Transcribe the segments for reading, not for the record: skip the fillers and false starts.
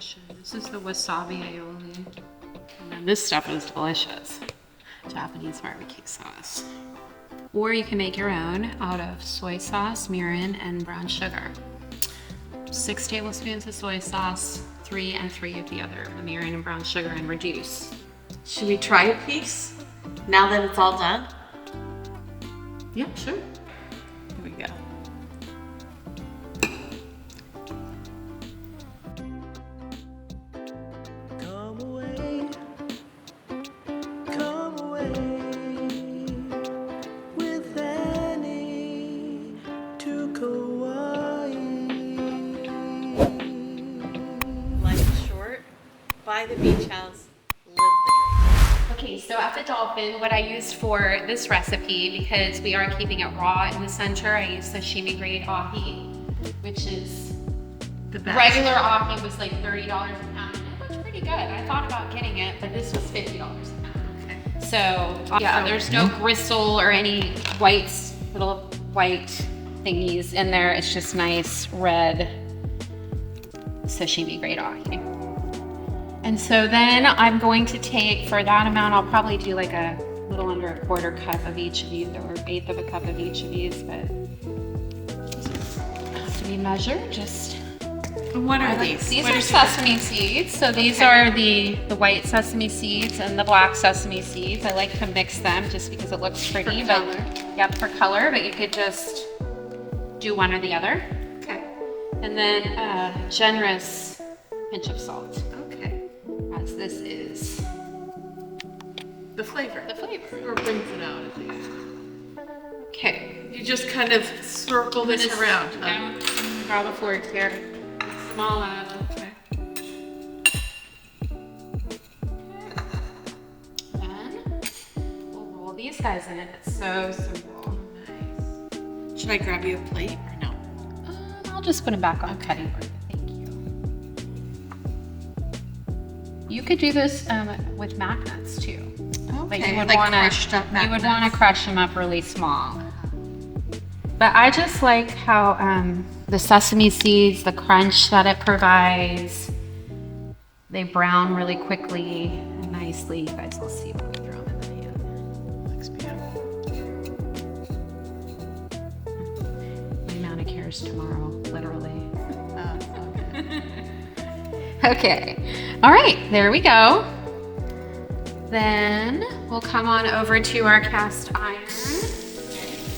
addition. This is the wasabi aioli. And then this stuff is delicious. Japanese barbecue sauce. Or you can make your own out of soy sauce, mirin, and brown sugar. 6 tablespoons of soy sauce, 3 and 3 of the other, the mirin and brown sugar, and reduce. Should we try a piece now that it's all done? Yeah, sure. Here we go. Come away with Annie to Kauai. Life is short. Buy the beach house. Live the dream. Okay, so at the Dolphin, what I used for this recipe, because we are keeping it raw in the center, I used sashimi grade ahi, which is The best. regular ahi was like $30 a pound, and it looked pretty good. I thought about getting it, but this was $50 a pound. Okay. So yeah, there's no gristle or any little white thingies in there. It's just nice red sashimi grade ahi. And so then I'm going to take, for that amount, I'll probably do like a little under a quarter cup of each of these, or 1/8 of a cup of each of these, but to be measured, just. And what are these? These What are is it? sesame seeds. So these are the white sesame seeds and the black sesame seeds. I like to mix them just because it looks pretty. For color. Yep, for color, but you could just do one or the other. Okay. And then a generous pinch of salt, Okay. as this is The flavor. the flavor. Or brings it out at least. Okay. You just kind of circle this around. Huh? Down, grab a fork here. Mix them all up. Okay. Then we'll roll these guys in. It's so simple. Nice. Should I grab you a plate or no? I'll just put them back on cutting board. Thank you. You could do this with magnets too. But you would like want crushed up to. You would magnets. want to crush them up really small. But I just like how the sesame seeds, the crunch that it provides, they brown really quickly and nicely. You guys will see when we throw them in the pan. Looks beautiful. My manicures tomorrow, literally. Oh, okay. Okay. All right, there we go. Then we'll come on over to our cast iron.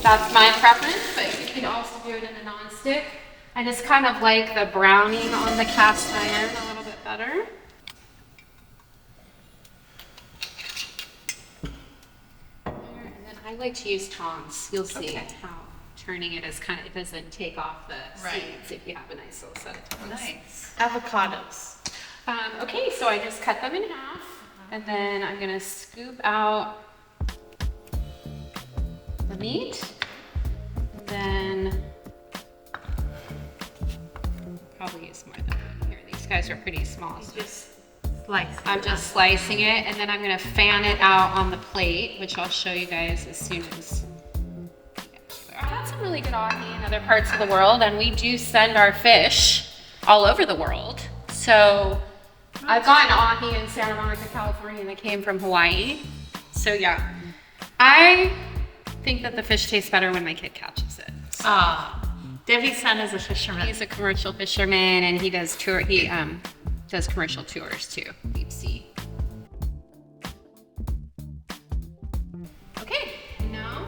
That's my preference, but you could also do it in a nonstick. I just kind of like the browning on the cast iron a little bit better. And then I like to use tongs. You'll see how turning it is kind of, it doesn't take off the Right. seeds if you have a nice little set of tongs. Nice. Avocados. Okay, so I just cut them in half, and then I'm gonna scoop out the meat, and then probably use more than one here. These guys are pretty small, so Just slice. I'm just slicing it, and then I'm gonna fan it out on the plate, which I'll show you guys as soon as. I've had some really good ahi in other parts of the world, and we do send our fish all over the world. So I've gotten ahi in Santa Monica, California, that came from Hawaii. So yeah, I think that the fish tastes better when my kid catches it. Debbie's son is a fisherman. He's a commercial fisherman, and he does does commercial tours too, deep sea. Okay, now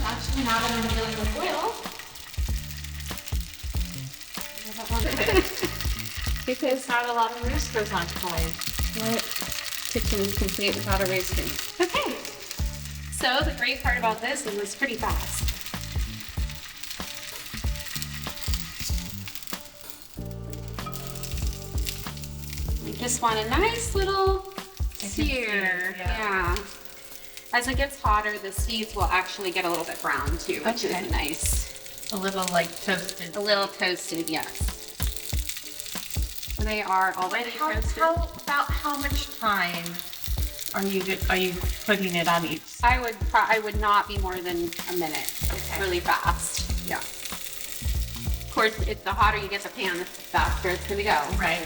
actually now that I'm dealing with oil, Because not a lot of roosters on Kauai. kitchen is complete without a roasting. Okay, so the great part about this is it's pretty fast. We just want a nice little sear. Yeah. As it gets hotter, the seeds will actually get a little bit brown too, which Okay. is nice. A little like toasted. A little toasted, yes. They are already toasted. About how much time are you putting it on each? I would not be more than a minute. Okay. really fast. Yeah. Of course, the hotter you get the pan, the faster it's gonna go. Right.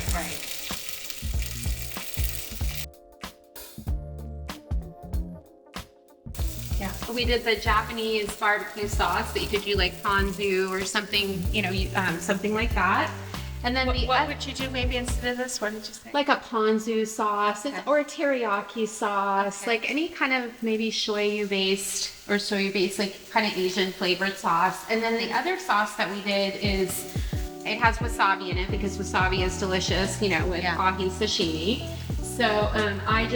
Yeah. We did the Japanese barbecue sauce, but you could do like ponzu or something, something like that. And then What would you do maybe instead of this? What did you say? like a ponzu sauce or a teriyaki sauce, Okay. like any kind of maybe shoyu based or soy based, like kind of Asian flavored sauce. And then the other sauce that we did is it has wasabi in it because wasabi is delicious, with ahi sashimi. So I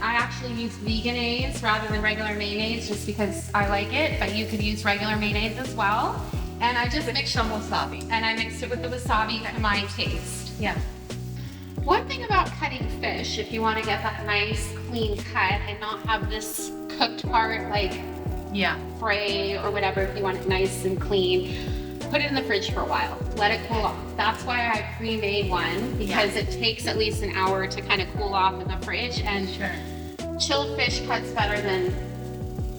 actually use veganese rather than regular mayonnaise just because I like it, but you could use regular mayonnaise as well. And I just mixed some wasabi. And I mixed it with the wasabi to my taste. Yeah. One thing about cutting fish, if you want to get that nice clean cut and not have this cooked part like fray or whatever, if you want it nice and clean, put it in the fridge for a while. Let it cool off. That's why I pre-made one because it takes at least an hour to kind of cool off in the fridge. And chilled fish cuts better than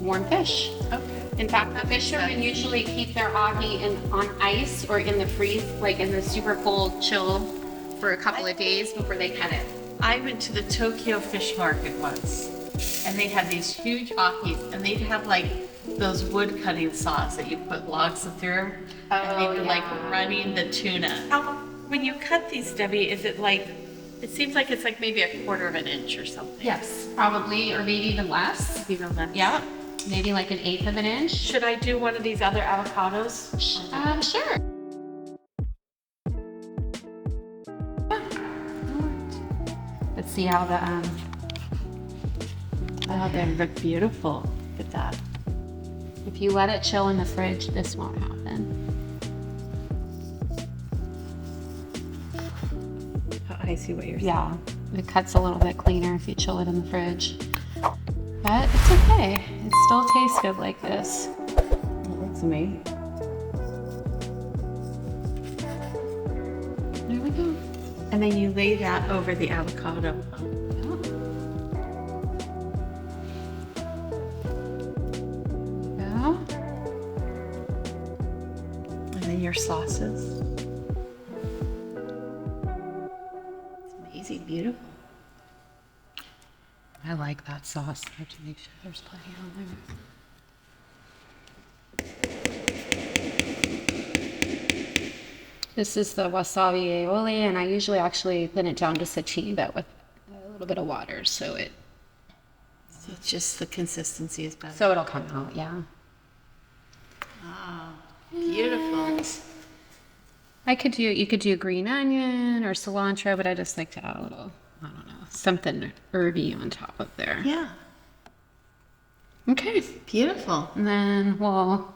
warm fish. Okay. In fact, the fishermen usually keep their ahi on ice or in the freeze, like in the super cold chill for a couple of days before they cut it. I went to the Tokyo fish market once, and they had these huge ahis, and they'd have like those wood cutting saws that you put logs through, and they were like running the tuna. When you cut these, Debbie, is it like, it seems like it's like maybe 1/4 of an inch or something. Yes, probably, or maybe even less. Even less. Yeah, maybe like 1/8 of an inch. Should I do one of these other avocados? Sure. Let's see how the Oh, they look beautiful. Look at that. if you let it chill in the fridge, this won't happen. Oh, I see what you're saying. Yeah, it cuts a little bit cleaner if you chill it in the fridge. But it's okay. It still tastes good like this. It looks amazing. There we go. And then you lay that over the avocado. Yeah. And then your sauces. It's amazing, beautiful. I like that sauce. I have to make sure there's plenty on there. This is the wasabi aioli, and I usually actually thin it down to sashimi, but with a little bit of water, so It's just the consistency is better. it'll come out. Yeah. Oh, beautiful. You could do green onion or cilantro, but I just like to add a little, I don't know, something herby on top of there. Yeah, Okay. beautiful. And then we'll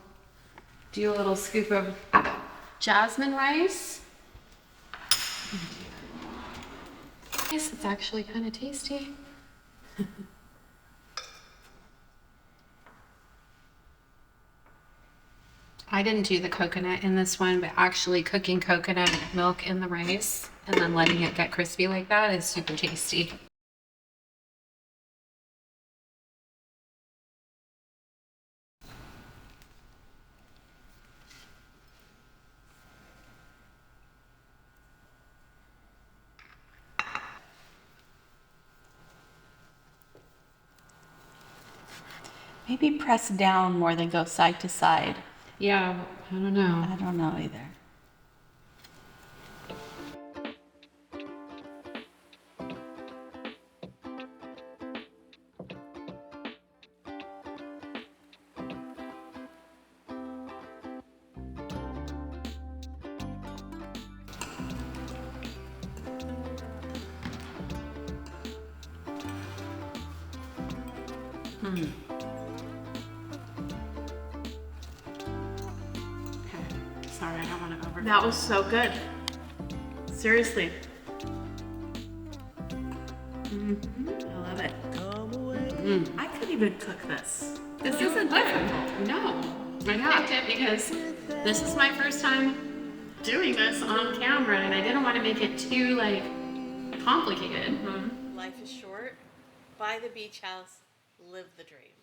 do a little scoop of jasmine rice. Yes, it's actually kind of tasty. I didn't do the coconut in this one, but actually cooking coconut milk in the rice and then letting it get crispy like that is super tasty. Maybe press down more than go side to side. Yeah, I don't know. I don't know either. Sorry, I don't want to over. That was so good. Seriously. I love it. I could even cook this. This isn't difficult. No. I picked it because this is my first time doing this on camera and I didn't want to make it too complicated. Life is short. Buy the beach house. Live the dream.